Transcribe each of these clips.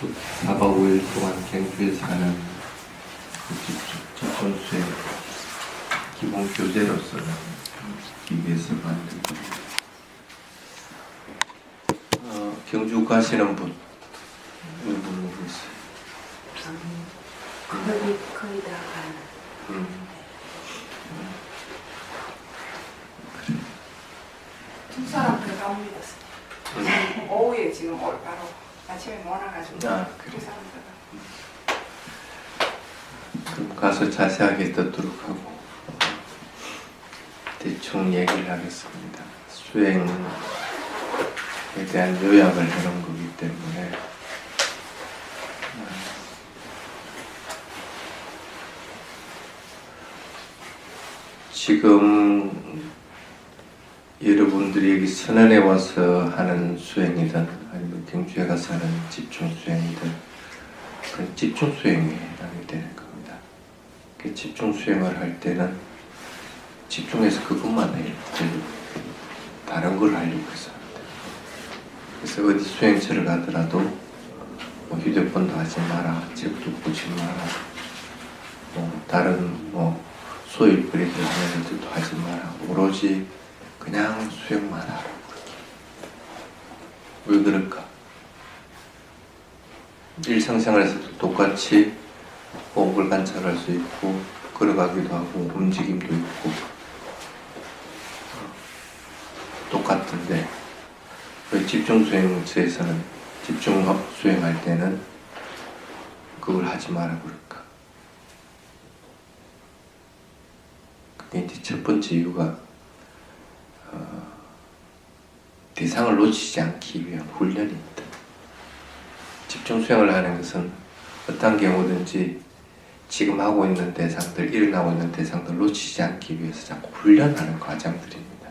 4박 5일 동안 경주에서 하는 집중수행 기본 교재로서는 위해서 만든 겁니다. 경주 가시는 분, 누구 있어요? 거의 다 가는. 그래. 두 사람 다 갑니다. 오후에 지금 바로 아침에 모아가지고 그래. 두 사람 다. 그럼 가서 자세하게 듣도록 하고 대충 얘기를 하겠습니다. 수행에 대한 요약을 해놓은 거기 때문에 지금 여러분들이 여기 선언에 와서 하는 수행이든 아니면 경주에 가서 하는 집중 수행이든 그건 집중 수행에 해당이 되는 겁니다. 그 집중 수행을 할 때는 집중해서 그것만 해요. 다른 걸 하려고 해서 합니다. 그래서 어디 수행처를 가더라도 뭐 휴대폰도 하지 마라, 책도 보지 마라, 뭐 다른 소일거리들 하는 것들도 하지 마라. 오로지 그냥 수행만 하라. 왜 그럴까? 일상생활에서도 똑같이 호흡을 관찰할 수 있고 걸어가기도 하고 움직임도 있고 똑같은데 왜 집중 수행처에서는 집중 수행할 때는 그걸 하지 마라 그럴까? 그게 이제 첫 번째 이유가 대상을 놓치지 않기 위한 훈련이 있다. 집중 수행을 하는 것은 어떤 경우든지 지금 하고 있는 대상들, 일어나고 있는 대상들 놓치지 않기 위해서 자꾸 훈련하는 과정들입니다.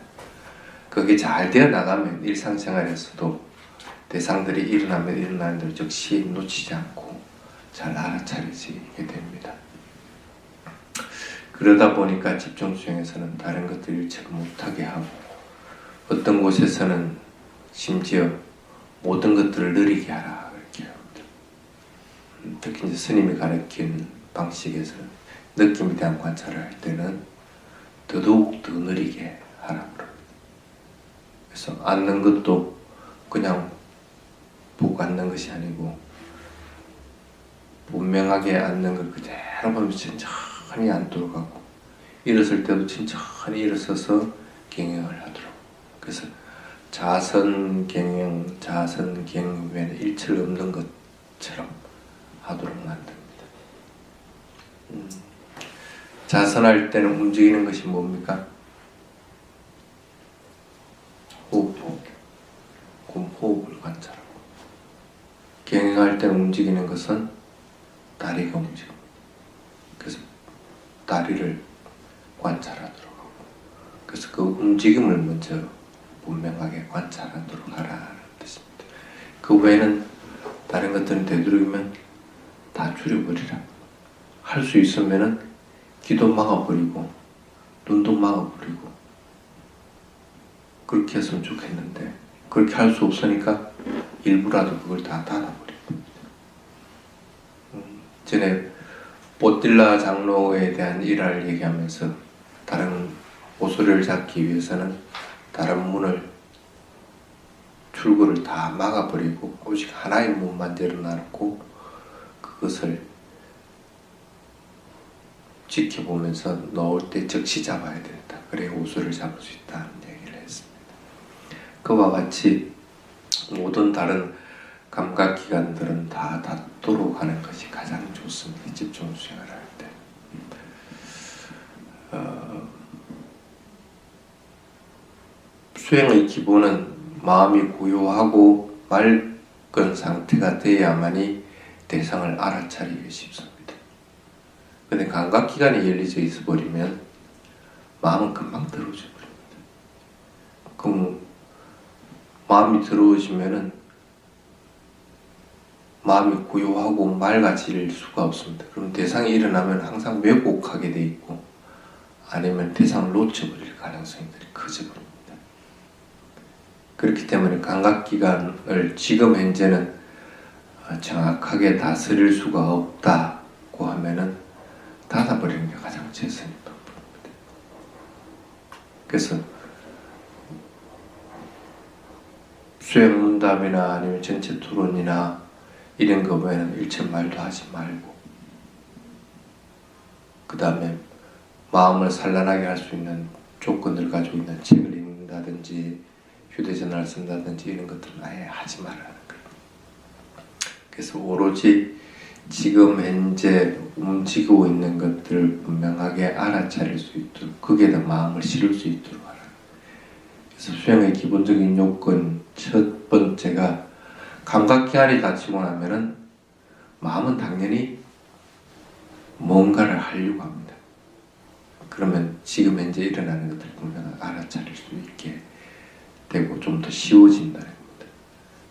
그게 잘 되어 나가면 일상생활에서도 대상들이 일어나면 일어나는 대로 즉시 놓치지 않고 잘 알아차려지게 됩니다. 그러다 보니까 집중 수행에서는 다른 것들을 일체로 못하게 하고 어떤 곳에서는 심지어 모든 것들을 느리게 하라 그렇게 합니다. 특히 이제 스님이 가르친 방식에서는 느낌에 대한 관찰을 할 때는 더더욱 더 느리게 하라 그럽니다. 그래서 앉는 것도 그냥 보고 앉는 것이 아니고 분명하게 앉는 걸 그대로 보면서 천천히 앉도록 하고 일어설 때도 천천히 일어서서 경영을 하도록. 그래서 자선 경영 외에는 일체 없는 것처럼 하도록 만듭니다. 자선할 때는 움직이는 것이 뭡니까? 호흡을 관찰하고 경영할 때는 움직이는 것은 다리가 움직입니다. 그래서 다리를 관찰하도록 하고 그래서 그 움직임을 먼저 분명하게 관찰하도록 하라는 뜻입니다. 그 외에는 다른 것들은 되도록이면 다 줄여버리라. 할 수 있으면은 귀도 막아버리고 눈도 막아버리고 그렇게 했으면 좋겠는데 그렇게 할 수 없으니까 일부라도 그걸 다 닫아버립니다. 전에 보틸라 장로에 대한 일화를 얘기하면서 다른 오소리를 잡기 위해서는 다른 문을 출구를 다 막아버리고 오직 하나의 문만 열어놔놓고 그것을 지켜보면서 넣을 때 즉시 잡아야 된다. 그래야 오소리를 잡을 수 있다는 얘기를 했습니다. 그와 같이 모든 다른 감각기관들은 다 닫도록 하는 것이 가장 좋습니다. 집중 수행을 할 때. 수행의 기본은 마음이 고요하고 맑은 상태가 되어야만이 대상을 알아차리기 쉽습니다. 근데 감각기관이 열려져 있어 버리면 마음은 금방 들어오져 버립니다. 그럼 마음이 들어오시면은 마음이 고요하고 맑아질 수가 없습니다. 그럼 대상이 일어나면 항상 왜곡하게 돼 있고 아니면 대상을 놓쳐버릴 가능성이 커져버립니다. 그렇기 때문에 감각기관을 지금 현재는 정확하게 다스릴 수가 없다고 하면은 닫아버리는 게 가장 최선의 방법입니다. 그래서 수행문답이나 아니면 전체 토론이나 이런 거 외에는 일체 말도 하지 말고, 그 다음에 마음을 산란하게 할 수 있는 조건을 가지고 있는 책을 읽는다든지 휴대전화를 쓴다든지 이런 것들은 아예 하지 말라는 거예요. 그래서 오로지 지금 현재 움직이고 있는 것들을 분명하게 알아차릴 수 있도록, 거기에다 마음을 실을 수 있도록 하라. 그래서 수행의 기본적인 요건 첫 번째가 감각기관이 닫히고 나면은 마음은 당연히 뭔가를 하려고 합니다. 그러면 지금 현재 일어나는 것들을 분명하게 알아차릴 수 있게 되고 좀 더 쉬워진다는 겁니다.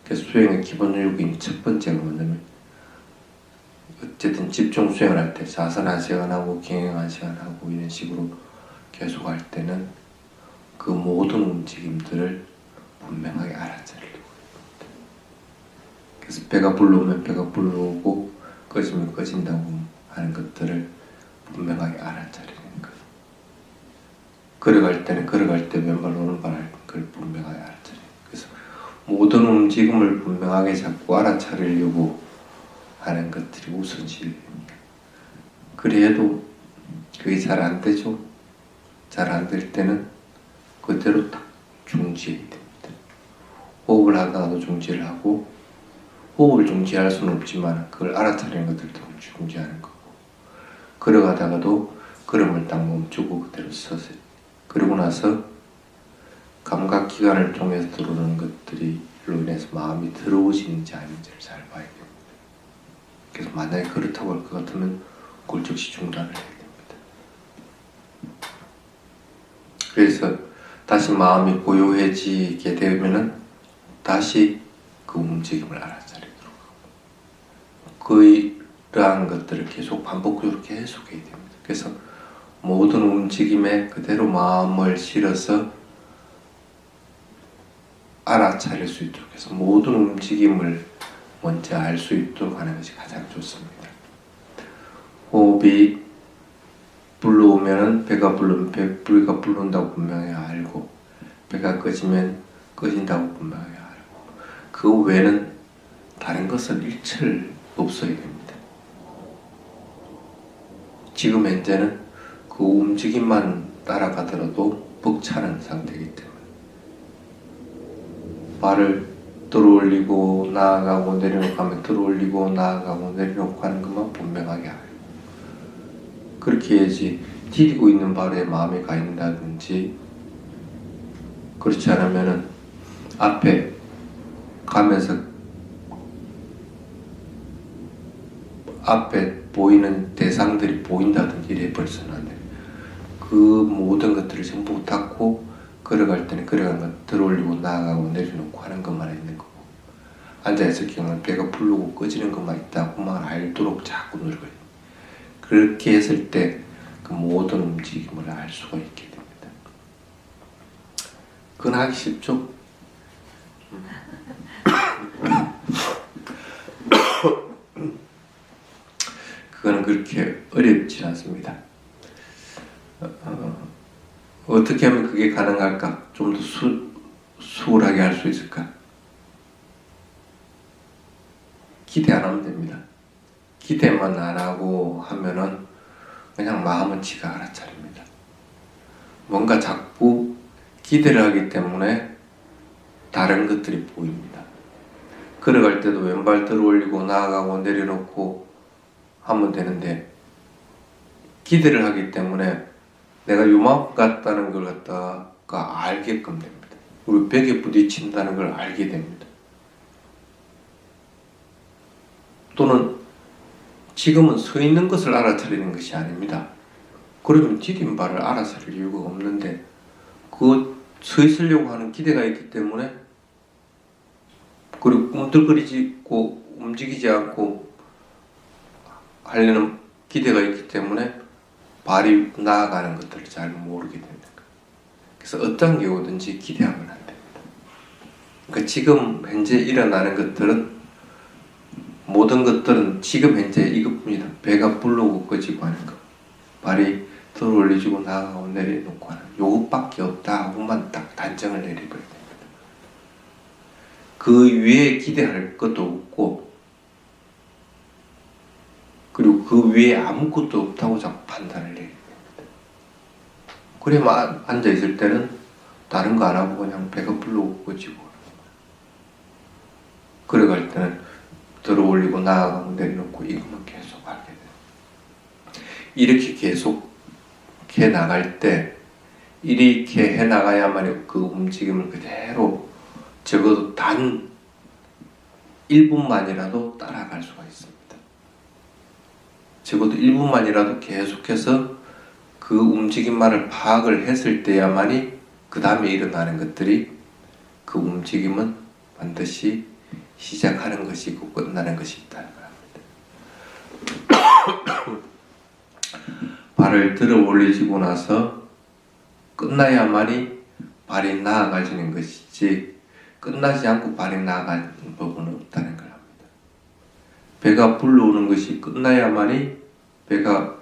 그래서 수행의 기본 요건이 첫 번째가 뭐냐면, 어쨌든 집중 수행을 할 때 자선 한 시간 하고 경영 한 시간 하고 이런 식으로 계속 할 때는 그 모든 움직임들을 분명하게 알아차리려고 합니다. 그래서 배가 불러오면 배가 불러오고 꺼지면 꺼진다고 하는 것들을 분명하게 알아차리는 것. 걸어갈 때는 걸어갈 때 왼발 오른발 할 걸 분명하게 알아차리는 것. 그래서 모든 움직임을 분명하게 자꾸 알아차리려고 하는 것들이 우선시됩니다. 그래도 그게 잘 안 되죠. 잘 안 될 때는 그대로 딱 중지해야 됩니다. 호흡을 하다가도 중지를 하고, 호흡을 중지할 수는 없지만 그걸 알아차리는 것들도 중지하는 거고, 걸어가다가도 걸음을 딱 멈추고 그대로 서세요. 그러고 나서 감각기관을 통해서 들어오는 것들이 로 인해서 마음이 들어오시는지 아닌지를 잘 봐야 됩니다. 그래서 만약에 그렇다고 할 것 같으면 그걸 즉시 중단을 해야 됩니다. 그래서 다시 마음이 고요해지게 되면은 다시 그 움직임을 알아차리도록 하고, 그러한 것들을 계속 반복적으로 계속해야 됩니다. 그래서 모든 움직임에 그대로 마음을 실어서 알아차릴 수 있도록 해서 모든 움직임을 먼저 알 수 있도록 하는 것이 가장 좋습니다. 호흡이 불러오면 배가 불르면 배가 불른다고 분명히 알고, 배가 꺼지면 꺼진다고 분명히 알고, 그 외에는 다른 것은 일체 없어야 됩니다. 지금 현재는 그 움직임만 따라가더라도 벅차는 상태이기 때문에 발을 들어올리고 나아가고 내려놓고 하면 들어올리고 나아가고 내려놓고 하는 것만 분명하게 알고, 그렇게 해야지 디디고 있는 발에 마음이 가 있다든지, 그렇지 않으면은 앞에 가면서 앞에 보이는 대상들이 보인다든지 이래 버려서는 안 돼요. 그 모든 것들을 전부 닫고 걸어갈 때는 걸어가는 것 들어올리고 나아가고 내려놓고 하는 것만 있는 거고, 앉아있을 경우는 배가 부르고 꺼지는 것만 있다고만 알도록 자꾸 노력을. 그렇게 했을 때 그 모든 움직임을 알 수가 있게 됩니다. 그건 하기 쉽죠? 그거는 그렇게 어렵지 않습니다. 어떻게 하면 그게 가능할까? 좀 더 수월하게 할 수 있을까? 기대 안 하면 됩니다. 기대만 안 하고 하면은 그냥 마음은 지가 알아차립니다. 뭔가 자꾸 기대를 하기 때문에 다른 것들이 보입니다. 걸어갈 때도 왼발 들어올리고 나아가고 내려놓고 하면 되는데, 기대를 하기 때문에 내가 요만큼 같다는 걸 갖다가 알게끔 됩니다. 우리 벽에 부딪힌다는 걸 알게 됩니다. 또는 지금은 서 있는 것을 알아차리는 것이 아닙니다. 그러면 디딘 발을 알아차릴 이유가 없는데, 그 서 있으려고 하는 기대가 있기 때문에, 그리고 꿈틀거리고 움직이지 않고 하려는 기대가 있기 때문에 발이 나아가는 것들을 잘 모르게 됩니다. 그래서 어떤 경우든지 기대하면 안 됩니다. 그러니까 지금 현재 일어나는 것들은 모든 것들은 지금 현재 이것뿐이다. 배가 불르고 꺼지고 하는 것, 발이 들어 올려지고 나가고 내려놓고 하는 요것밖에 없다 하고만 딱 단정을 내려버려야 됩니다. 그 위에 기대할 것도 없고, 그리고 그 위에 아무것도 없다고 자꾸 판단을 내려야 됩니다. 그래야 앉아있을 때는 다른 거 안 하고 그냥 배가 불르고 꺼지고, 그래갈 때는 들어 올리고 나가고 내려놓고 이것만 계속 하게 돼요. 이렇게 계속 해 나갈 때, 이렇게 해 나가야만 그 움직임을 그대로 적어도 단 1분만이라도 따라갈 수가 있습니다. 적어도 1분만이라도 계속해서 그 움직임만을 파악을 했을 때야만이 그 다음에 일어나는 것들이, 그 움직임은 반드시 시작하는 것이고 끝나는 것이 있다는 겁니다. 발을 들어 올리시고 나서 끝나야만이 발이 나아가지는 것이지, 끝나지 않고 발이 나아가는 법은 없다는 걸 합니다. 배가 불러오는 것이 끝나야만이 배가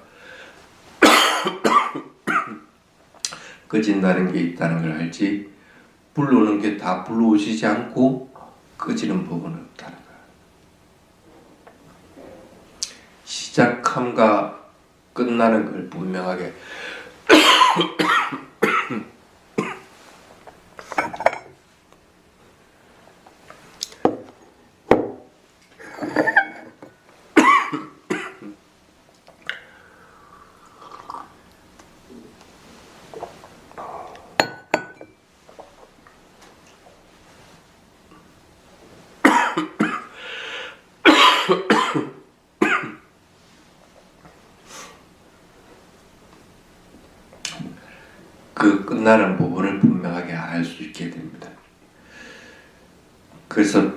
꺼진다는 게 있다는 걸 알지, 불러오는 게 다 불러오시지 않고 꺼지는 법은 없다는 거야. 시작함과 끝나는 걸 분명하게 그 끝나는 부분을 분명하게 알 수 있게 됩니다. 그래서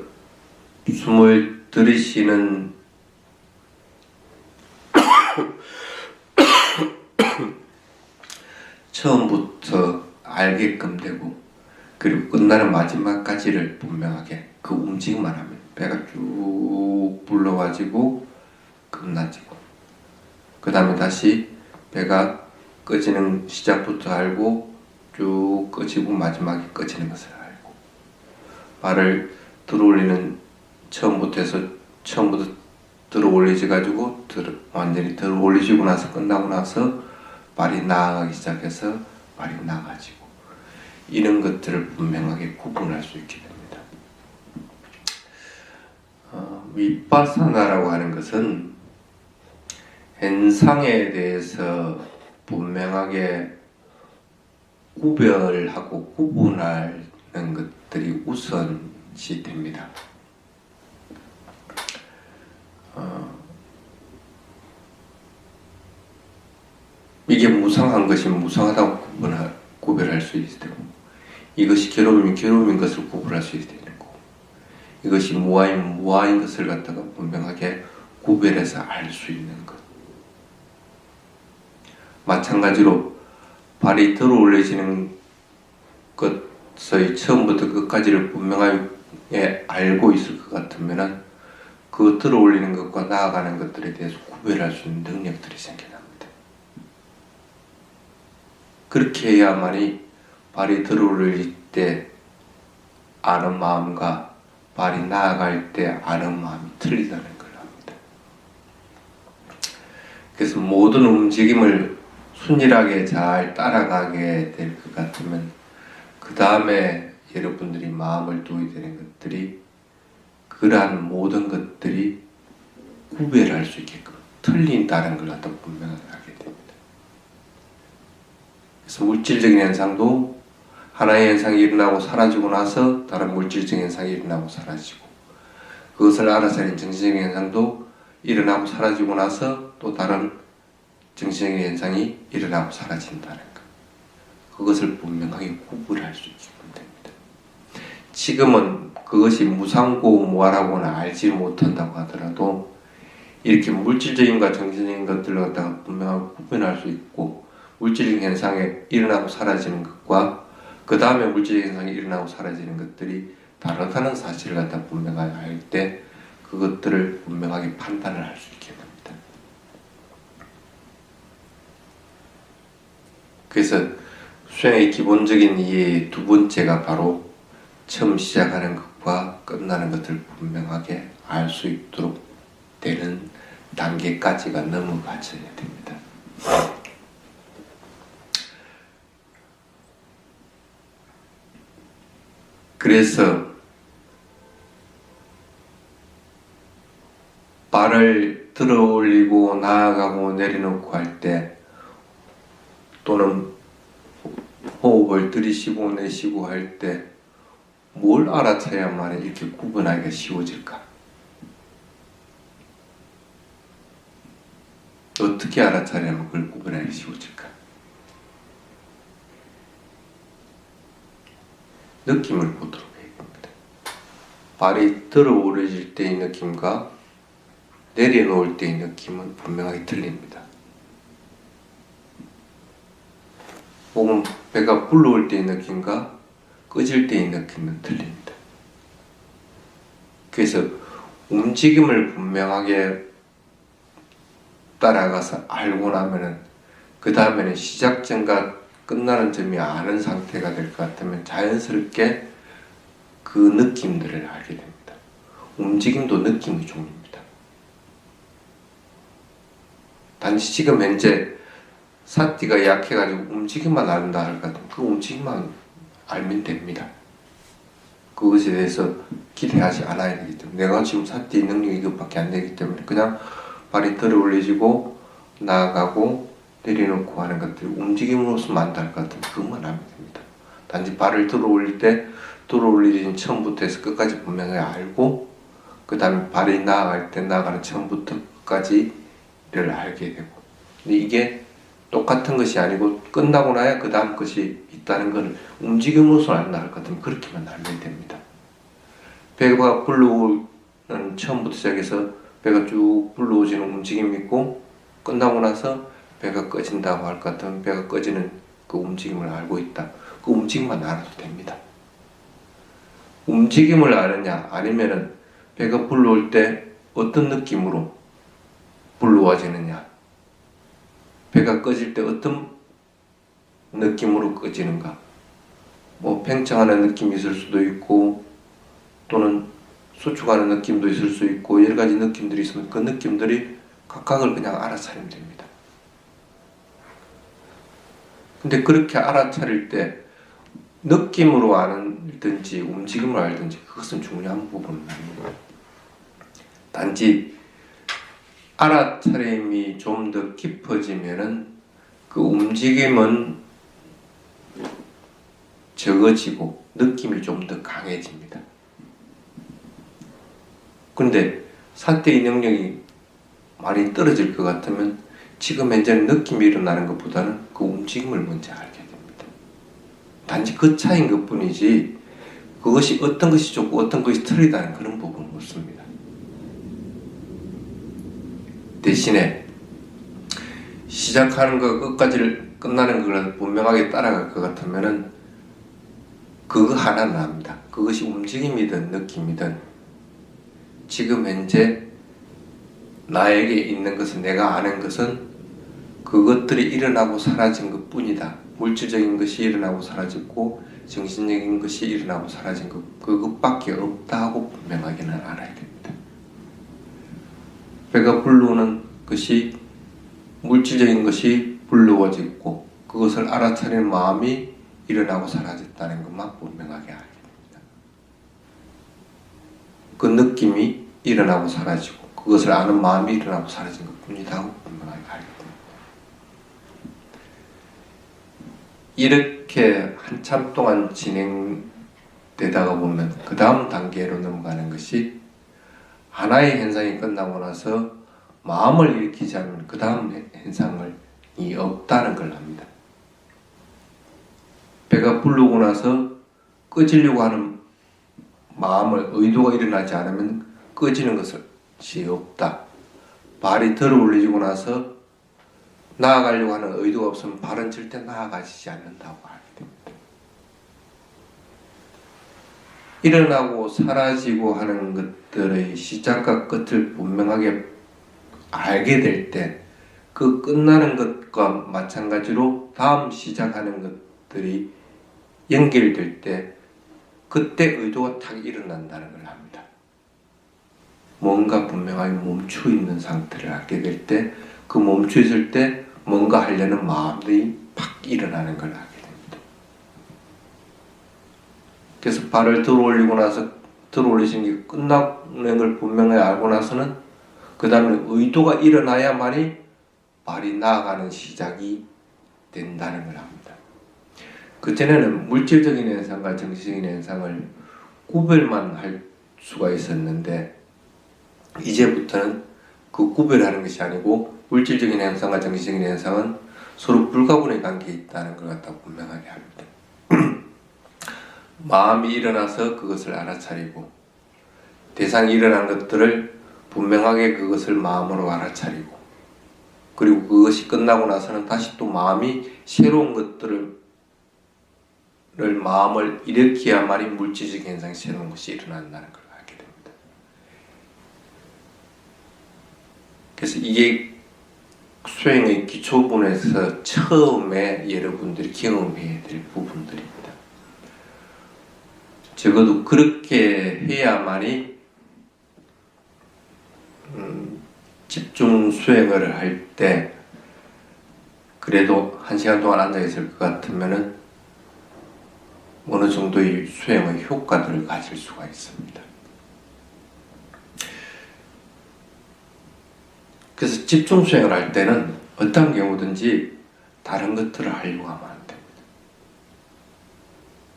숨을 들이쉬는 처음부터 알게끔 되고, 그리고 끝나는 마지막까지를 분명하게 그 움직임만 하면 배가 쭉 불러가지고 끝나지고, 그 다음에 다시 배가 꺼지는 시작부터 알고 쭉 꺼지고 마지막에 꺼지는 것을 알고, 발을 들어 올리는 처음부터 해서 처음부터 들어 올리지 가지고 완전히 들어 올리시고 나서 끝나고 나서 발이 나아가기 시작해서 발이 나가지고, 이런 것들을 분명하게 구분할 수 있게 됩니다. 위파사나라고 하는 것은 현상에 대해서 분명하게 구별하고 구분하는 것들이 우선시 됩니다. 이게 무상한 것이 무상하다고 구별할 수 있을 테고, 이것이 괴로움이면 괴로움인 것을 구별할 수 있을 테고, 이것이 무아이면 무아인 것을 갖다가 분명하게 구별해서 알 수 있는 것. 마찬가지로 발이 들어 올려지는 것의 처음부터 끝까지를 분명하게 알고 있을 것 같으면은 그 들어 올리는 것과 나아가는 것들에 대해서 구별할 수 있는 능력들이 생겨납니다. 그렇게 해야만이 발이 들어 올릴 때 아는 마음과 발이 나아갈 때 아는 마음이 틀리다는 걸 합니다. 그래서 모든 움직임을 순일하게 잘 따라가게 될 것 같으면 그 다음에 여러분들이 마음을 두게 되는 것들이, 그러한 모든 것들이 구별할 수 있게끔 틀린다는 걸 갖다 분명하게 하게 됩니다. 그래서 물질적인 현상도 하나의 현상이 일어나고 사라지고 나서 다른 물질적인 현상이 일어나고 사라지고, 그것을 알아서 하는 정신적인 현상도 일어나고 사라지고 나서 또 다른 정신적인 현상이 일어나고 사라진다는 것, 그것을 분명하게 구분할 수 있게 됩니다. 지금은 그것이 무상고 무아라고는 알지 못한다고 하더라도 이렇게 물질적인과 정신적인 것들을 갖다가 분명하게 구분할 수 있고, 물질적인 현상에 일어나고 사라지는 것과 그 다음에 물질적인 현상이 일어나고 사라지는 것들이 다르다는 사실을 갖다 분명하게 알 때 그것들을 분명하게 판단을 할 수 있게 됩니다. 그래서 수행의 기본적인 이해의 두 번째가 바로 처음 시작하는 것과 끝나는 것을 분명하게 알 수 있도록 되는 단계까지가 넘어가져야 됩니다. 그래서 발을 들어 올리고 나아가고 내려놓고 할 때, 또는 호흡을 들이쉬고 내쉬고 할 때 뭘 알아차야만 이렇게 구분하기가 쉬워질까? 어떻게 알아차려면 그걸 구분하기 쉬워질까? 느낌을 보도록 해야 됩니다. 발이 들어 올려질 때의 느낌과 내려놓을 때의 느낌은 분명하게 틀립니다. 혹은 배가 불러올 때의 느낌과 꺼질 때의 느낌은 틀립니다. 그래서 움직임을 분명하게 따라가서 알고 나면은 그 다음에는 시작점과 끝나는 점이 아는 상태가 될 것 같으면 자연스럽게 그 느낌들을 알게 됩니다. 움직임도 느낌의 종류입니다. 단지 지금 현재 사띠가 약해가지고 움직임만 안다 할 것 같으면 그 움직임만 알면 됩니다. 그것에 대해서 기대하지 않아야 되기 때문에, 내가 지금 사띠 능력이 이것밖에 안 되기 때문에 그냥 발이 들어 올려지고 나아가고 내려놓고 하는 것들이 움직임으로서만 안다 할 것 같으면 그것만 하면 됩니다. 단지 발을 들어 올릴 때 들어 올리는 처음부터 해서 끝까지 분명히 알고, 그 다음에 발이 나아갈 때 나아가는 처음부터 끝까지를 알게 되고, 근데 이게 똑같은 것이 아니고 끝나고 나야 그 다음 것이 있다는 것을 움직임으로서 안다 할 것 같으면 그렇게만 알면 됩니다. 배가 불러오는 처음부터 시작해서 배가 쭉 불러오지는 움직임이 있고, 끝나고 나서 배가 꺼진다고 할 것 같으면 배가 꺼지는 그 움직임을 알고 있다. 그 움직임만 알아도 됩니다. 움직임을 아느냐, 아니면은 배가 불러올 때 어떤 느낌으로 불러와지느냐, 배가 꺼질 때 어떤 느낌으로 꺼지는가, 뭐 팽창하는 느낌이 있을 수도 있고 또는 수축하는 느낌도 있을 수 있고 여러 가지 느낌들이 있으면 그 느낌들이 각각을 그냥 알아차리면 됩니다. 근데 그렇게 알아차릴 때 느낌으로 알든지 움직임을 알든지 그것은 중요한 부분은 아닙니다. 단지 알아차림이 좀 더 깊어지면은 그 움직임은 적어지고 느낌이 좀 더 강해집니다. 근데 사태의 능력이 많이 떨어질 것 같으면 지금 현재는 느낌이 일어나는 것보다는 그 움직임을 먼저 알게 됩니다. 단지 그 차이인 것 뿐이지 그것이 어떤 것이 좋고 어떤 것이 틀리다는 그런 부분은 없습니다. 대신에 시작하는 것 끝까지를 끝나는 걸 분명하게 따라갈 것 같으면은 그거 하나는 압니다. 그것이 움직임이든 느낌이든 지금 현재 나에게 있는 것은, 내가 아는 것은 그것들이 일어나고 사라진 것 뿐이다. 물질적인 것이 일어나고 사라졌고 정신적인 것이 일어나고 사라진 것, 그것밖에 없다 하고 분명하게는 알아야 됩니다. 배가 불러오는 것이 물질적인 것이 불러워졌고 그것을 알아차리는 마음이 일어나고 사라졌다는 것만 분명하게 알게 됩니다. 그 느낌이 일어나고 사라지고 그것을 아는 마음이 일어나고 사라진 것 뿐이다 하고 분명하게 알게 됩니다. 이렇게 한참 동안 진행되다가 보면 그 다음 단계로 넘어가는 것이 하나의 현상이 끝나고 나서 마음을 일으키지 않으면 그 다음 현상이 없다는 걸 압니다. 배가 불르고 나서 꺼지려고 하는 마음을, 의도가 일어나지 않으면 꺼지는 것이 없다. 발이 들어 올리고 나서 나아가려고 하는 의도가 없으면 발은 절대 나아가지지 않는다고 알게 됩니다. 일어나고 사라지고 하는 것들의 시작과 끝을 분명하게 알게 될 때, 그 끝나는 것과 마찬가지로 다음 시작하는 것들이 연결될 때, 그때 의도가 탁 일어난다는 걸 합니다. 뭔가 분명하게 멈춰 있는 상태를 알게 될 때, 그 멈춰 있을 때 뭔가 하려는 마음이 팍 일어나는 걸 알게 됩니다. 그래서 발을 들어 올리고 나서 들어 올리신 게 끝나는 걸 분명히 알고 나서는 그 다음에 의도가 일어나야만이 발이 나아가는 시작이 된다는 걸 합니다. 그전에는 물질적인 현상과 정신적인 현상을 구별만 할 수가 있었는데, 이제부터는 그 구별하는 것이 아니고 물질적인 현상과 정신적인 현상은 서로 불가분의 관계에 있다는 걸 갖다 분명하게 합니다. 마음이 일어나서 그것을 알아차리고, 대상이 일어난 것들을 분명하게 그것을 마음으로 알아차리고, 그리고 그것이 끝나고 나서는 다시 또 마음이 새로운 것들을 마음을 일으켜야만이 물질적 현상이 새로운 것이 일어난다는 걸 알게 됩니다. 그래서 이게 수행의 기초부분에서 처음에 여러분들이 경험해야 될 부분들입니다. 적어도 그렇게 해야만이 집중 수행을 할 때 그래도 1시간 동안 앉아 있을 것 같으면은 어느 정도의 수행의 효과들을 가질 수가 있습니다. 그래서 집중 수행을 할 때는 어떤 경우든지 다른 것들을 하려고 하면 안 됩니다.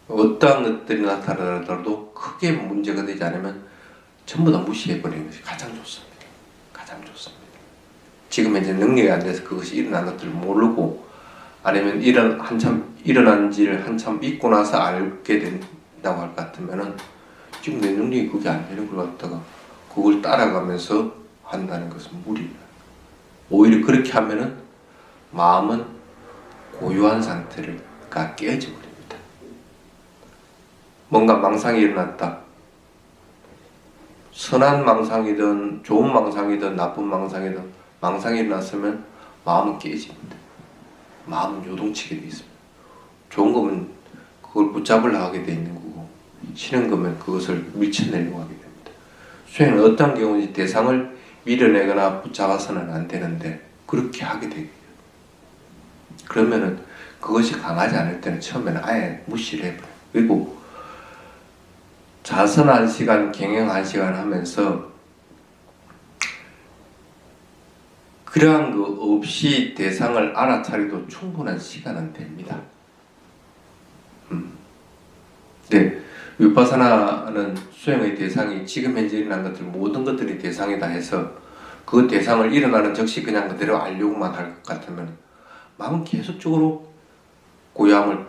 어떠한 것들이 나타나더라도 크게 문제가 되지 않으면 전부 다 무시해버리는 것이 가장 좋습니다. 가장 좋습니다. 지금 현재 능력이 안 돼서 그것이 일어난 것들을 모르고, 아니면 한참 일어난지를 한참 잊고 나서 알게 된다고 할 것 같으면은 지금 내 능력이 그게 안 되는 걸 갖다가 그걸 따라가면서 한다는 것은 무리입니다. 오히려 그렇게 하면은 마음은 고요한 상태가 깨져버립니다. 뭔가 망상이 일어났다. 선한 망상이든 좋은 망상이든 나쁜 망상이든 망상이 일어났으면 마음은 깨집니다. 마음은 요동치게 돼 있습니다. 좋은 거면 그걸 붙잡으려 하게 돼 있는 거고, 싫은 거면 그것을 밀쳐내려고 하게 됩니다. 수행은 어떤 경우인지 대상을 밀어내거나 붙잡아서는 안 되는데 그렇게 하게 돼요. 그러면은 그것이 강하지 않을 때는 처음에는 아예 무시를 해버려요. 그리고 자선 1시간, 경영 1시간 하면서 그러한 거 없이 대상을 알아차리도 충분한 시간은 됩니다. 네, 위파사나는 수행의 대상이 지금 현재 일어난 것들 모든 것들이 대상이다 해서 그 대상을 일어나는 즉시 그냥 그대로 알려고만 할 것 같으면 마음은 계속적으로 고요함을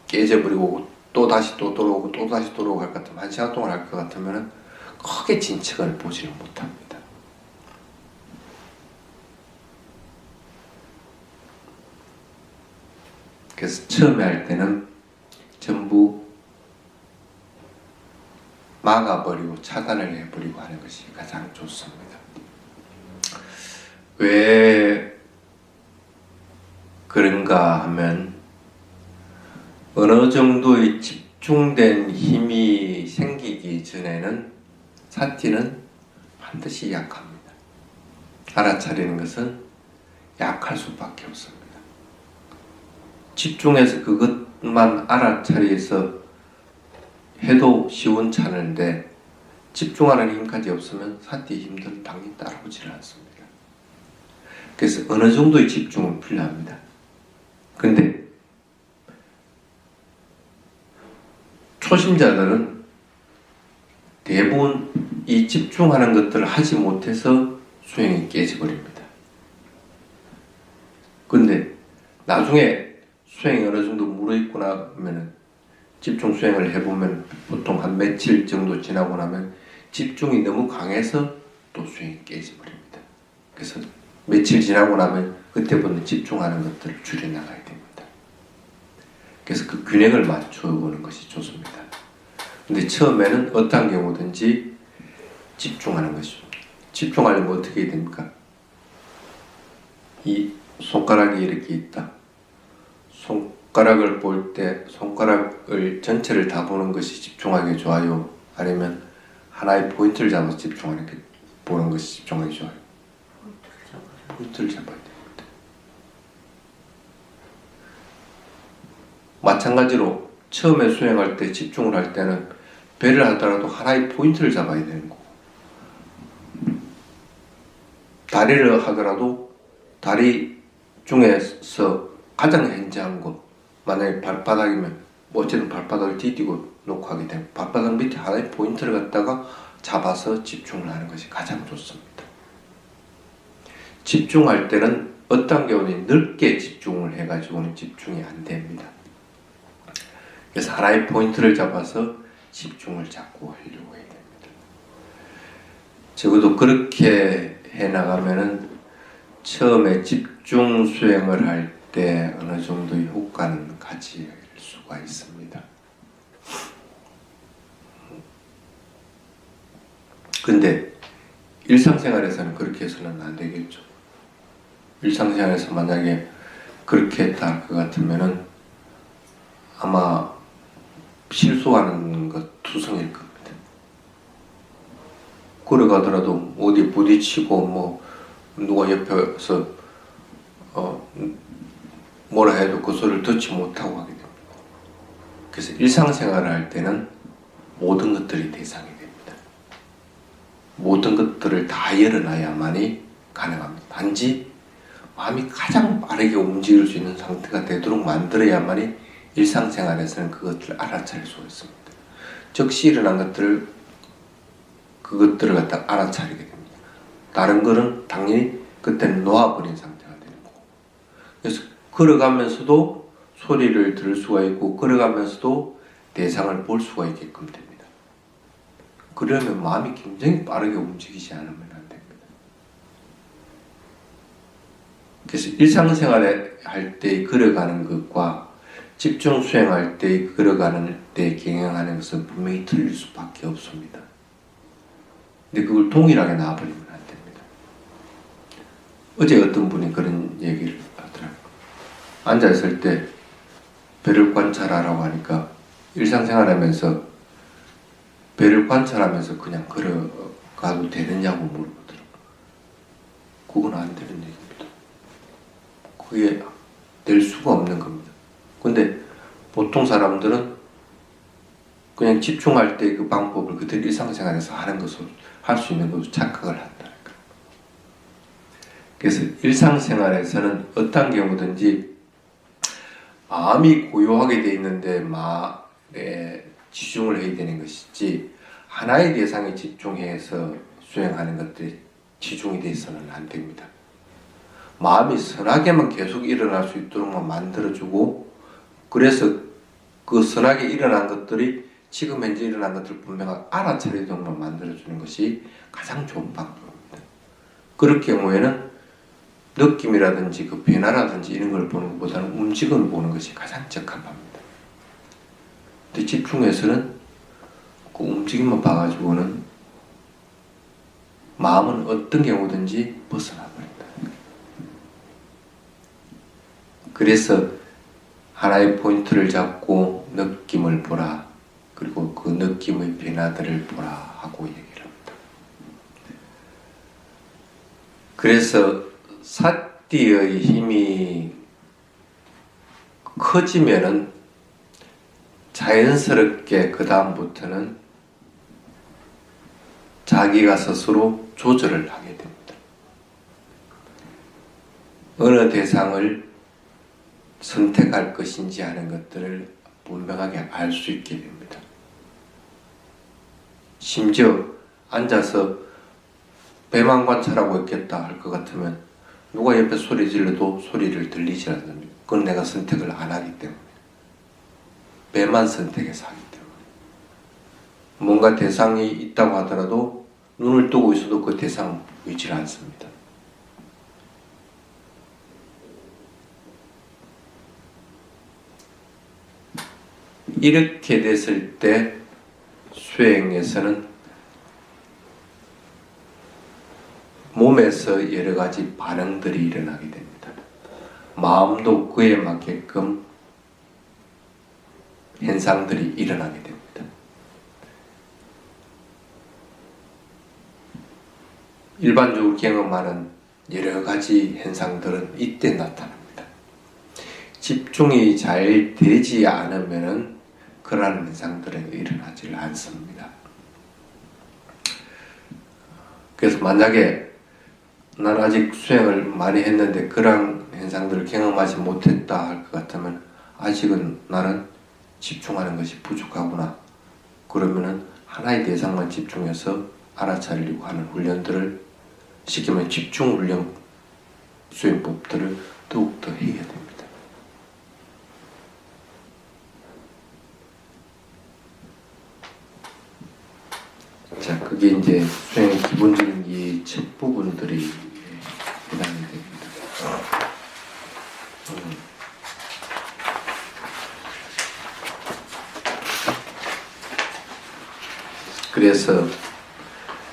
깨져버리고 또 다시 또 돌아오고 또 다시 돌아오고 할 것 같으면 1시간 동안 할 것 같으면 크게 진척을 보지를 못합니다. 그래서 처음에 할 때는 전부 막아버리고 차단을 해버리고 하는 것이 가장 좋습니다. 왜 그런가 하면 어느 정도의 집중된 힘이 생기기 전에는 사티는 반드시 약합니다. 알아차리는 것은 약할 수밖에 없습니다. 집중해서 그것만 알아차리해서 해도 시원찮은데 집중하는 힘까지 없으면 사티의 힘들은 당연히 따라오지는 않습니다. 그래서 어느 정도의 집중은 필요합니다. 근데 초심자들은 대부분 이 집중하는 것들을 하지 못해서 수행이 깨져버립니다. 근데 나중에 수행이 어느 정도 무르익고 나면 집중 수행을 해보면 보통 한 며칠 정도 지나고 나면 집중이 너무 강해서 또 수행이 깨져버립니다. 그래서 며칠 지나고 나면 그때부터 집중하는 것들을 줄여나가야 됩니다. 그래서 그 균형을 맞춰보는 것이 좋습니다. 근데 처음에는 어떤 경우든지 집중하는 것이죠. 집중하려면 어떻게 해야 됩니까? 이 손가락이 이렇게 있다. 손가락을 볼 때 손가락을 전체를 다 보는 것이 집중하기 좋아요? 아니면 하나의 포인트를 잡아서 집중하는 게 보는 것이 집중하기 좋아요? 포인트를 잡아야 됩니다. 마찬가지로 처음에 수행할 때 집중을 할 때는 배를 하더라도 하나의 포인트를 잡아야 되는 거고, 다리를 하더라도 다리 중에서 가장 현저한 것, 만약에 발바닥이면 어쨌든 발바닥을 디디고 놓고 하게 되면 발바닥 밑에 하나의 포인트를 갖다가 잡아서 집중을 하는 것이 가장 좋습니다. 집중할 때는 어떤 경우는 넓게 집중을 해가지고는 집중이 안 됩니다. 그래서 하나의 포인트를 잡아서 집중을 자꾸 하려고 해야 됩니다. 적어도 그렇게 해나가면은 처음에 집중 수행을 할 때 어느 정도의 효과는 가질 수가 있습니다. 근데 일상생활에서는 그렇게 해서는 안 되겠죠. 일상생활에서 만약에 그렇게 했다 할 것 같으면은 아마 실수하는 것 투성일 겁니다. 걸어가더라도 어디 부딪히고 뭐 누가 옆에서 뭐라 해도 그 소리를 듣지 못하고 하게 됩니다. 그래서 일상생활을 할 때는 모든 것들이 대상이 됩니다. 모든 것들을 다 열어놔야만이 가능합니다. 단지 마음이 가장 빠르게 움직일 수 있는 상태가 되도록 만들어야만이 일상생활에서는 그것들을 알아차릴 수가 있습니다. 즉시 일어난 그것들을 갖다 알아차리게 됩니다. 다른 거는 당연히 그때는 놓아버린 상태가 되는 거고. 그래서 걸어가면서도 소리를 들을 수가 있고 걸어가면서도 대상을 볼 수가 있게끔 됩니다. 그러면 마음이 굉장히 빠르게 움직이지 않으면 안 됩니다. 그래서 일상생활에 할 때 걸어가는 것과 집중 수행할 때 걸어가는 때 경영하는 것은 분명히 틀릴 수밖에 없습니다. 근데 그걸 동일하게 놔버리면 안 됩니다. 어제 어떤 분이 그런 얘기를 하더라고요. 앉아있을 때 배를 관찰하라고 하니까 일상생활하면서 배를 관찰하면서 그냥 걸어가도 되느냐고 물어보더라고요. 그건 안 되는 얘기입니다. 그게 될 수가 없는 겁니다. 근데 보통 사람들은 그냥 집중할 때 그 방법을 그들 일상생활에서 하는 것으로 할 수 있는 것으로 착각을 한다니까. 그래서 일상생활에서는 어떤 경우든지 마음이 고요하게 되어 있는데 마음에 집중을 해야 되는 것이지 하나의 대상에 집중해서 수행하는 것들이 집중이 되어서는 안 됩니다. 마음이 선하게만 계속 일어날 수 있도록만 만들어주고, 그래서 그 선하게 일어난 것들이 지금 현재 일어난 것들을 분명하게 알아차리도록만 만들어주는 것이 가장 좋은 방법입니다. 그럴 경우에는 느낌이라든지 그 변화라든지 이런 걸 보는 것보다는 움직임을 보는 것이 가장 적합합니다. 근데 집중해서는 그 움직임만 봐가지고는 마음은 어떤 경우든지 벗어나 버린다. 그래서 하나의 포인트를 잡고 느낌을 보라. 그리고 그 느낌의 변화들을 보라 하고 얘기를 합니다. 그래서 사띠의 힘이 커지면은 자연스럽게 그 다음부터는 자기가 스스로 조절을 하게 됩니다. 어느 대상을 선택할 것인지 하는 것들을 분명하게 알 수 있게 됩니다. 심지어 앉아서 배만 관찰하고 있겠다 할 것 같으면 누가 옆에 소리 질러도 소리를 들리지 않습니다. 그건 내가 선택을 안 하기 때문에, 배만 선택해서 하기 때문에. 뭔가 대상이 있다고 하더라도 눈을 뜨고 있어도 그 대상 보이질 않습니다. 이렇게 됐을 때 수행에서는 몸에서 여러 가지 반응들이 일어나게 됩니다. 마음도 그에 맞게끔 현상들이 일어나게 됩니다. 일반적으로 경험하는 여러 가지 현상들은 이때 나타납니다. 집중이 잘 되지 않으면 그러한 현상들은 일어나지 않습니다. 그래서 만약에 난 아직 수행을 많이 했는데 그러한 현상들을 경험하지 못했다 할 것 같으면 아직은 나는 집중하는 것이 부족하구나. 그러면은 하나의 대상만 집중해서 알아차리려고 하는 훈련들을 시키면 집중 훈련 수행법들을 더욱더 해야 됩니다. 자, 그게 이제 수행의 기본적인 이 첫 부분들이 해당이 됩니다. 그래서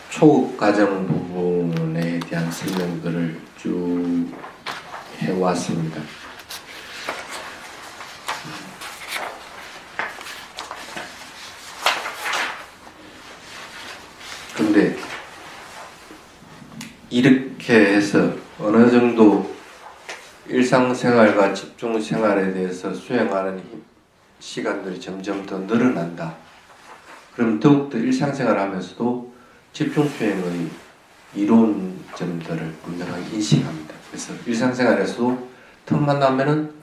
초급 과정 부분에 대한 설명들을 쭉 해왔습니다. 근데 이렇게 해서 어느 정도 일상생활과 집중생활에 대해서 수행하는 시간들이 점점 더 늘어난다. 그럼 더욱더 일상생활 하면서도 집중수행의 이론점들을 분명하게 인식합니다. 그래서 일상생활에서도 틈만 나면은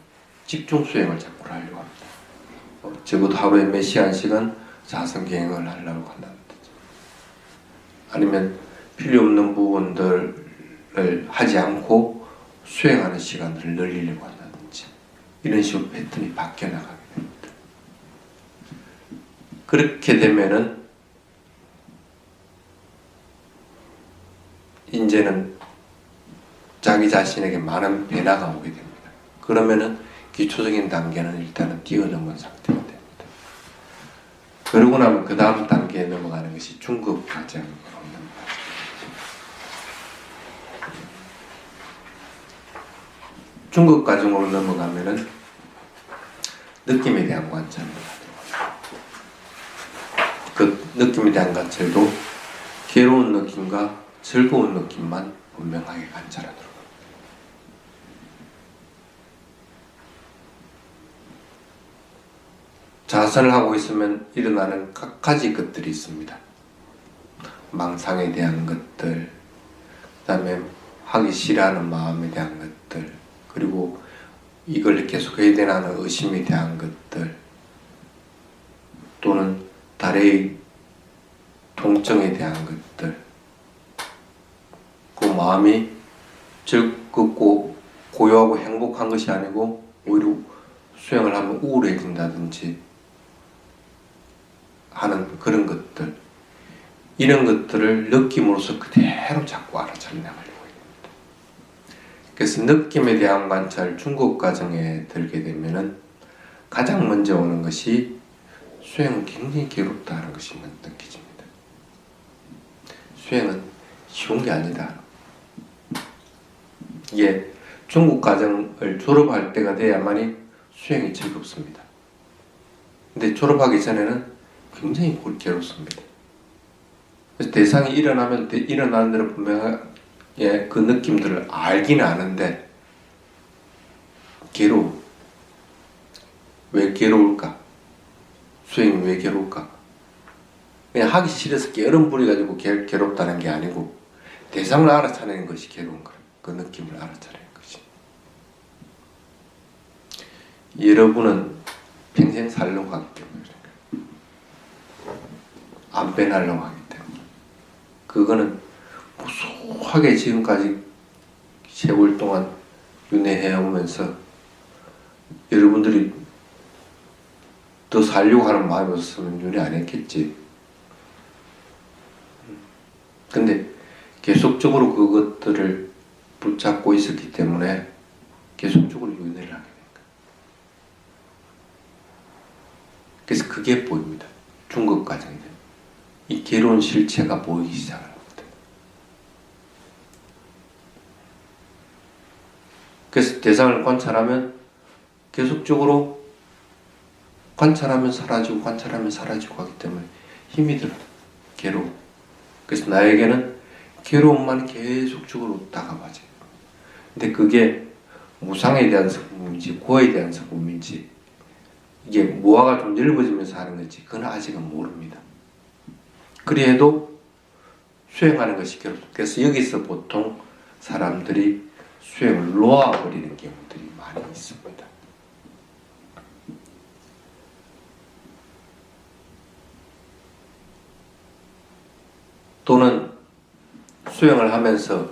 집중수행을 자꾸 하려고 합니다. 적어도 하루에 몇 시간씩은 자성갱행을 하려고 한다는 뜻이죠. 아니면 필요 없는 부분들을 하지 않고 수행하는 시간들을 늘리려고 한다든지 이런 식으로 패턴이 바뀌어 나가게 됩니다. 그렇게 되면은 이제는 자기 자신에게 많은 변화가 오게 됩니다. 그러면은 기초적인 단계는 일단은 뛰어넘은 상태가 됩니다. 그러고 나면 그 다음 단계에 넘어가는 것이 중급 과정으로 넘어가죠. 중급 과정으로 넘어가면은 느낌에 대한 관찰입니다. 그 느낌에 대한 관찰도 괴로운 느낌과 즐거운 느낌만 분명하게 관찰하도록 합니다. 자선을 하고 있으면 일어나는 각가지 것들이 있습니다. 망상에 대한 것들, 그 다음에 하기 싫어하는 마음에 대한 것들, 그리고 이걸 계속 해야 되나 하는 의심에 대한 것들, 또는 달의 통증에 대한 것들, 그 마음이 즐겁고 고요하고 행복한 것이 아니고 오히려 수행을 하면 우울해진다든지 하는 그런 것들, 이런 것들을 느낌으로서 그대로 자꾸 알아차려 나가려고 합니다. 그래서 느낌에 대한 관찰 중급 과정에 들게 되면은 가장 먼저 오는 것이 수행은 굉장히 괴롭다는 것이 느껴집니다. 수행은 쉬운 게 아니다. 이게 중급 과정을 졸업할 때가 돼야만이 수행이 즐겁습니다. 근데 졸업하기 전에는 굉장히 괴롭습니다. 그래서 대상이 일어나면 일어나는 대로 분명하게 그 느낌들을 알기는 아는데 괴로워. 왜 괴로울까? 수행이 왜 괴로울까? 그냥 하기 싫어서 게으름 부려가지고 괴롭다는 게 아니고 대상을 알아차리는 것이 괴로운 거예요. 그 느낌을 알아차리는 것이. 여러분은 평생 살려고 하기 때문에 안 변하려고 하기 때문에 그거는 무수하게 지금까지 세월 동안 윤회해오면서 여러분들이 더 살려고 하는 마음이 없으면 윤회 안 했겠지. 근데 계속적으로 그것들을 붙잡고 있었기 때문에 계속적으로 윤회를 하게 된 거예요. 그래서 그게 보입니다. 중급 과정이 됩니다. 이 괴로운 실체가 보이기 시작합니다. 그래서 대상을 관찰하면 계속적으로 관찰하면 사라지고 관찰하면 사라지고 하기 때문에 힘이 들어요. 괴로움. 그래서 나에게는 괴로움만 계속적으로 다가와져요. 근데 그게 무상에 대한 성품인지 고에 대한 성품인지 이게 무아가 좀 넓어지면서 하는 건지 그건 아직은 모릅니다. 그래도 수행하는 것이 괴롭습니다. 그래서 여기서 보통 사람들이 수행을 놓아버리는 경우들이 많이 있습니다. 또는 수행을 하면서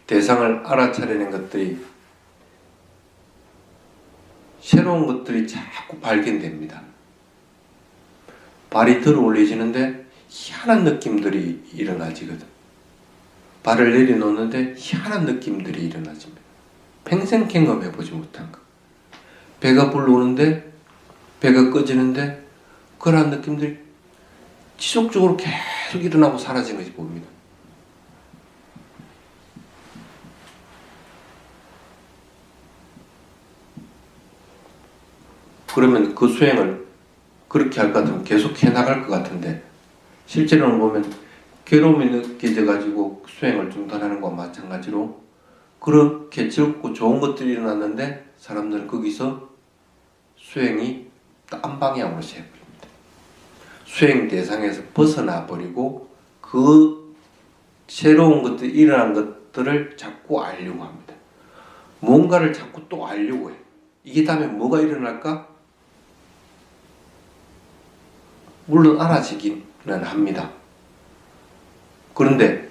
대상을 알아차리는 것들이 새로운 것들이 자꾸 발견됩니다. 발이 들어 올려지는데 희한한 느낌들이 일어나지거든. 발을 내려놓는데 희한한 느낌들이 일어나집니다. 평생 경험해보지 못한 것. 배가 불러오는데 배가 꺼지는데 그러한 느낌들이 지속적으로 계속 일어나고 사라지는 것이 보입니다. 그러면 그 수행을 그렇게 할 것 같으면 계속 해나갈 것 같은데 실제로는 보면 괴로움이 느껴져 가지고 수행을 중단하는 것과 마찬가지로 그렇게 즐겁고 좋은 것들이 일어났는데 사람들은 거기서 수행이 딴 방향으로 새버립니다. 수행 대상에서 벗어나 버리고 그 새로운 것들이 일어난 것들을 자꾸 알려고 합니다. 뭔가를 자꾸 또 알려고 해요. 이게 다음에 뭐가 일어날까? 물론 알아지기는 합니다. 그런데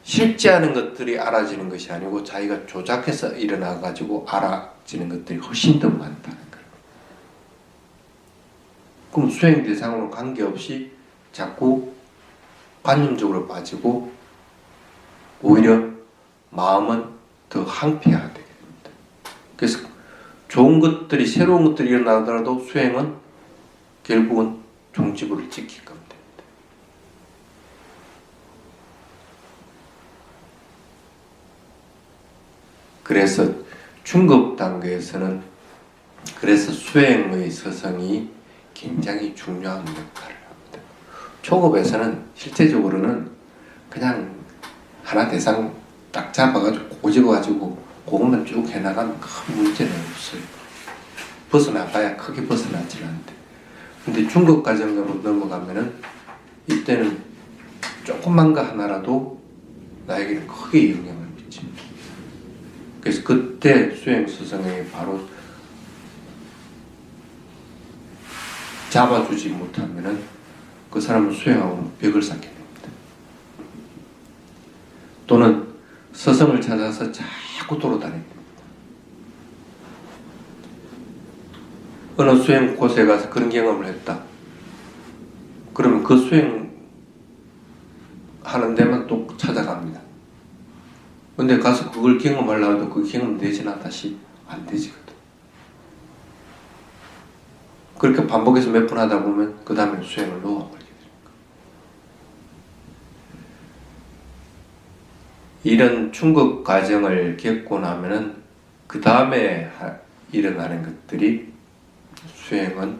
실제 하는 것들이 알아지는 것이 아니고 자기가 조작해서 일어나가지고 알아지는 것들이 훨씬 더 많다는 거예요. 그럼 수행 대상으로 관계없이 자꾸 관념적으로 빠지고 오히려 마음은 더 항폐하게 됩니다. 그래서 좋은 것들이 새로운 것들이 일어나더라도 수행은 결국은 종지부를 지킬 겁니다. 그래서 중급 단계에서는 그래서 수행의 서성이 굉장히 중요한 역할을 합니다. 초급에서는 실제적으로는 그냥 하나 대상 딱 잡아가지고 꼬집어가지고 그것만 쭉 해나가면 큰 문제는 없어요. 벗어나가야 크게 벗어나질 않는데 근데 중급 과정으로 넘어가면은 이때는 조그만 거 하나라도 나에게는 크게 영향을 미칩니다. 그래서 그때 수행 스승이 바로 잡아주지 못하면은 그 사람은 수행하고 벽을 쌓게 됩니다. 또는 스승을 찾아서 자꾸 돌아다닙니다. 어느 수행 곳에 가서 그런 경험을 했다. 그러면 그 수행 하는 데만 또 찾아갑니다. 근데 가서 그걸 경험하려고 해도 그 경험 되지나 다시 안 되지거든. 그렇게 반복해서 몇 번 하다 보면 그 다음에 수행을 놓아버리게 됩니다. 이런 충격 과정을 겪고 나면은 그 다음에 일어나는 것들이 수행은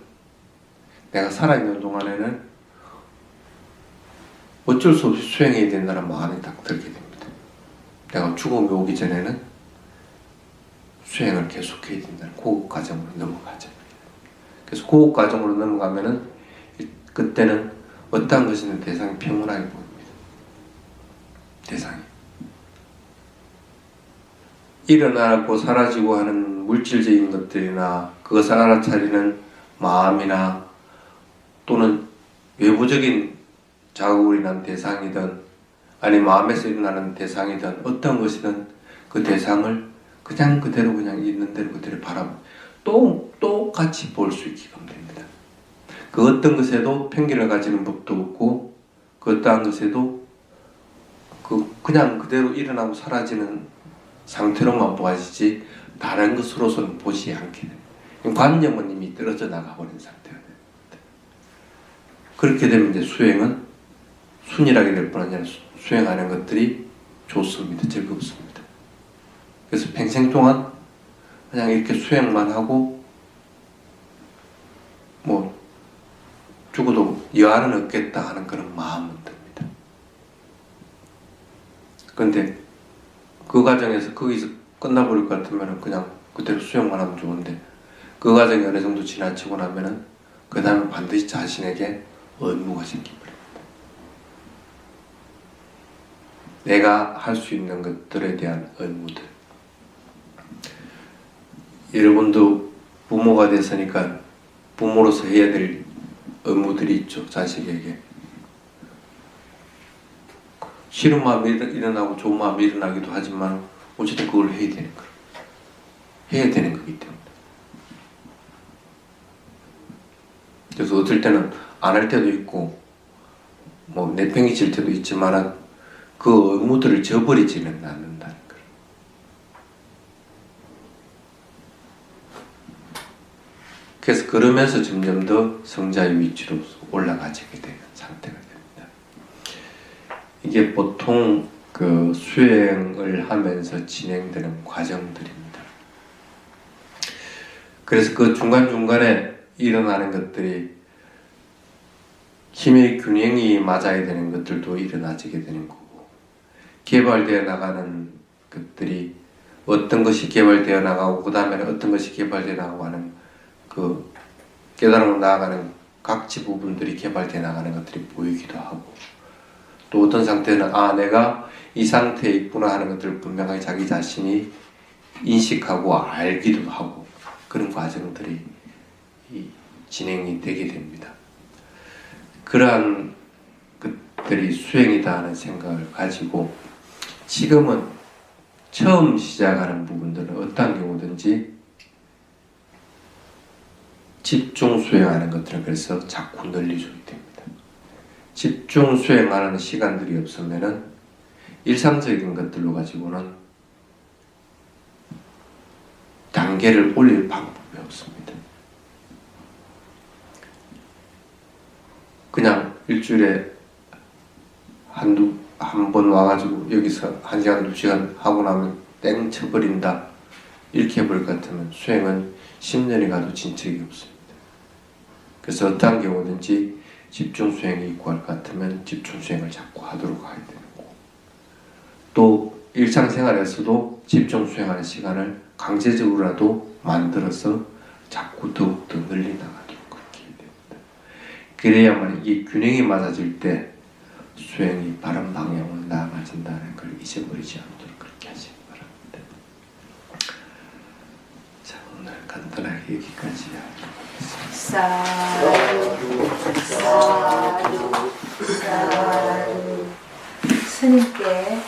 내가 살아있는 동안에는 어쩔 수 없이 수행해야 된다는 마음이 딱 들게 됩니다. 내가 죽음이 오기 전에는 수행을 계속해야 된다는 고급 과정으로 넘어가죠. 그래서 고급 과정으로 넘어가면은 그때는 어떠한 것이든 대상이 평온하게 보입니다. 대상이 일어나고 사라지고 하는 물질적인 것들이나 그것을 알아차리는 마음이나 또는 외부적인 자극을 인한 대상이든 아니 마음에서 일어나는 대상이든 어떤 것이든 그 대상을 그냥 그대로 그냥 있는 대로 그대로 바라보고 똑같이 볼 수 있게끔 됩니다. 그 어떤 것에도 편견을 가지는 법도 없고 그 어떠한 것에도 그냥 그대로 일어나고 사라지는 상태로만 보아지지 다른 것으로서는 보지 않게 됩니다. 관념은 이미 떨어져 나가버린 상태가 됩니다. 그렇게 되면 이제 수행은 순이라게 될 뿐 아니라 수행하는 것들이 좋습니다. 즐겁습니다. 그래서 평생 동안 그냥 이렇게 수행만 하고 뭐 죽어도 여한은 없겠다 하는 그런 마음은 듭니다. 그런데 그 과정에서 거기서 끝나버릴 것 같으면 그냥 그대로 수행만 하면 좋은데 그 과정이 어느 정도 지나치고 나면은 그 다음에 반드시 자신에게 의무가 생깁니다. 내가 할 수 있는 것들에 대한 의무들. 여러분도 부모가 됐으니까 부모로서 해야 될 의무들이 있죠. 자식에게. 싫은 마음이 일어나고 좋은 마음이 일어나기도 하지만 어쨌든 그걸 해야 되는 거예요. 해야 되는 거기 때문에. 그래서 어떨 때는 안 할 때도 있고 뭐 내팽개칠 때도 있지만은 그 의무들을 저버리지는 않는다는 거예요. 그래서 그러면서 점점 더 성자의 위치로 올라가게 되는 상태가 됩니다. 이게 보통 그 수행을 하면서 진행되는 과정들입니다. 그래서 그 중간중간에 일어나는 것들이 힘의 균형이 맞아야 되는 것들도 일어나지게 되는 거고, 개발되어 나가는 것들이 어떤 것이 개발되어 나가고 그 다음에는 어떤 것이 개발되어 나가고 하는 그 깨달음으로 나아가는 각지 부분들이 개발되어 나가는 것들이 보이기도 하고, 또 어떤 상태는 아 내가 이 상태에 있구나 하는 것들을 분명하게 자기 자신이 인식하고 알기도 하고, 그런 과정들이 진행이 되게 됩니다. 그러한 것들이 수행이다 하는 생각을 가지고 지금은 처음 시작하는 부분들은 어떠한 경우든지 집중 수행하는 것들은 그래서 자꾸 늘려줘야 됩니다. 집중 수행하는 시간들이 없으면은 일상적인 것들로 가지고는 단계를 올릴 방법이 없습니다. 그냥 일주일에 한 번 와가지고 여기서 1시간, 2시간 하고 나면 땡 쳐버린다 이렇게 해볼 것 같으면 수행은 10년이 가도 진척이 없습니다. 그래서 어떠한 경우든지 집중 수행이 있고 할 것 같으면 집중 수행을 자꾸 하도록 해야 되는 거고, 또 일상생활에서도 집중 수행하는 시간을 강제적으로라도 만들어서 자꾸 더욱더 늘려나가도록 그렇게 해야 됩니다. 그래야만 이 균형이 맞아질 때 수행이 바른 방향으로 나아가진다는 걸 잊어버리지 않도록 그렇게 하시기 바랍니다. 자, 오늘 간단하게 여기까지 하도록 하겠습니다. 사두 사두 사두. 스님께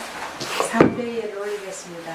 300예를 올리겠습니다.